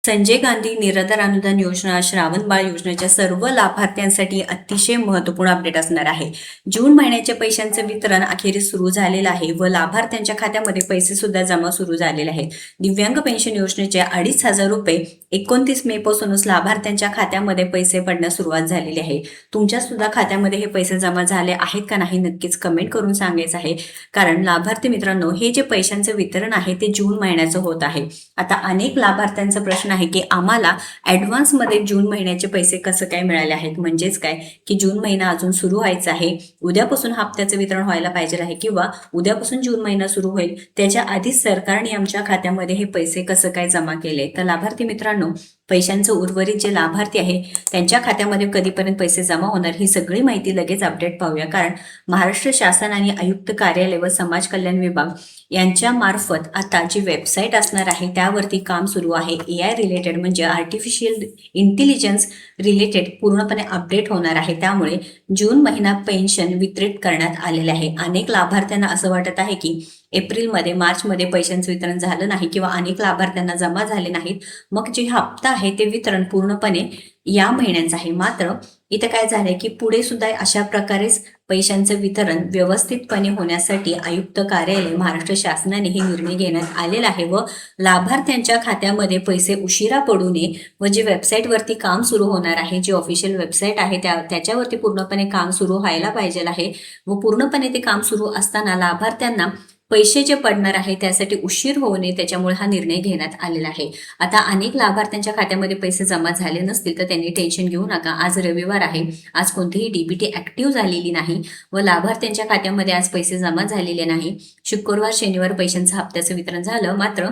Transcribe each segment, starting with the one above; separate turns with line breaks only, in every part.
संजय गांधी निराधार अनुदान योजना, श्रावण बाळ योजनेच्या सर्व लाभार्थ्यांसाठी अतिशय महत्त्वपूर्ण अपडेट असणार आहे. जून महिन्याच्या पैशांचं वितरण अखेरीस सुरू झालेलं आहे व लाभार्थ्यांच्या खात्यामध्ये पैसे सुद्धा जमा सुरू झालेले आहेत. दिव्यांग पेन्शन योजनेचे 2,500 रुपये 29 मे पासूनच लाभार्थ्यांच्या खात्यामध्ये पैसे पडण्यास सुरुवात झालेली आहे. तुमच्या सुद्धा खात्यामध्ये हे पैसे जमा झाले आहेत का नाही नक्कीच कमेंट करून सांगायचं आहे. कारण लाभार्थी मित्रांनो, हे जे पैशांचं वितरण आहे ते जून महिन्याचं होत आहे. आता अनेक लाभार्थ्यांचा प्रश्न आहे की आम्हाला ऍडव्हान्स मध्ये जून महिन्याचे पैसे कसं काय मिळाले आहेत. म्हणजेच काय की जून महिना अजून सुरू व्हायचा आहे, उद्यापासून हप्त्याचं वितरण व्हायला पाहिजे आहे किंवा उद्यापासून जून महिना सुरू होईल, त्याच्या आधीच सरकारने आमच्या खात्यामध्ये हे पैसे कसं काय जमा केले. तर लाभार्थी मित्रांनो, पैशांचं उर्वरित जे लाभार्थी आहे त्यांच्या खात्यामध्ये कधीपर्यंत पैसे जमा होणार ही सगळी माहिती लगेच अपडेट पाहूया. कारण महाराष्ट्र शासन आणि आयुक्त कार्यालय व समाज कल्याण विभाग यांच्या मार्फत आता जी वेबसाईट असणार आहे त्यावरती काम सुरू आहे. AI रिलेटेड म्हणजे आर्टिफिशियल इंटेलिजन्स रिलेटेड पूर्णपणे अपडेट होणार आहे. त्यामुळे जून महिना पेन्शन वितरित करण्यात आलेले आहे. अनेक लाभार्थ्यांना असं वाटत आहे की एप्रिलमध्ये मार्चमध्ये पैशांचं वितरण झालं नाही किंवा अनेक लाभार्थ्यांना जमा झाले नाहीत, मग जे हप्ता आहे ते वितरण पूर्णपणे या महिन्याचं आहे. मात्र इथं काय झालंय की पुढे सुद्धा अशा प्रकारेच पैशांचं वितरण व्यवस्थितपणे होण्यासाठी आयुक्त कार्यालय महाराष्ट्र शासनाने हे निर्णय घेण्यात आलेला आहे व लाभार्थ्यांच्या खात्यामध्ये पैसे उशिरा पडू नये व जे वेबसाईटवरती काम सुरू होणार आहे, जी ऑफिशियल वेबसाईट आहे त्याच्यावरती पूर्णपणे काम सुरू व्हायला पाहिजे आहे व पूर्णपणे ते काम सुरू असताना लाभार्थ्यांना पैसे जे पडणार आहे त्यासाठी उशीर होऊ नये, त्याच्यामुळे हा निर्णय घेण्यात आलेला आहे. आता अनेक लाभार्थ्यांच्या खात्यामध्ये पैसे जमा झाले नसतील तर त्यांनी टेन्शन घेऊ नका. आज रविवार आहे, आज कोणतीही DBT ऍक्टिव्ह झालेली नाही व लाभार्थ्यांच्या खात्यामध्ये आज पैसे जमा झालेले नाही. शुक्रवार शनिवार पैशांचं हप्त्याचं वितरण झालं, मात्र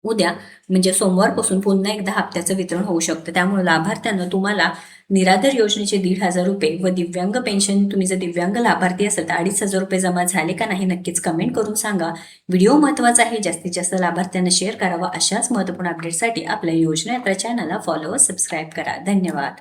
उद्या म्हणजे सोमवारपासून पुन्हा एकदा हप्त्याचं वितरण होऊ शकतं. त्यामुळे लाभार्थ्यांना तुम्हाला निराधार योजनेचे 1,500 रुपये व दिव्यांग पेन्शन, तुम्ही जर दिव्यांग लाभार्थी असाल तर 2,500 रुपये जमा झाले का नाही नक्कीच कमेंट करून सांगा. व्हिडिओ महत्त्वाचा आहे, जास्तीत जास्त लाभार्थ्यांना शेअर करावा. अशाच महत्त्वपूर्ण अपडेटसाठी आपल्या योजना यात्रा चॅनलला फॉलो व सबस्क्राईब करा. धन्यवाद.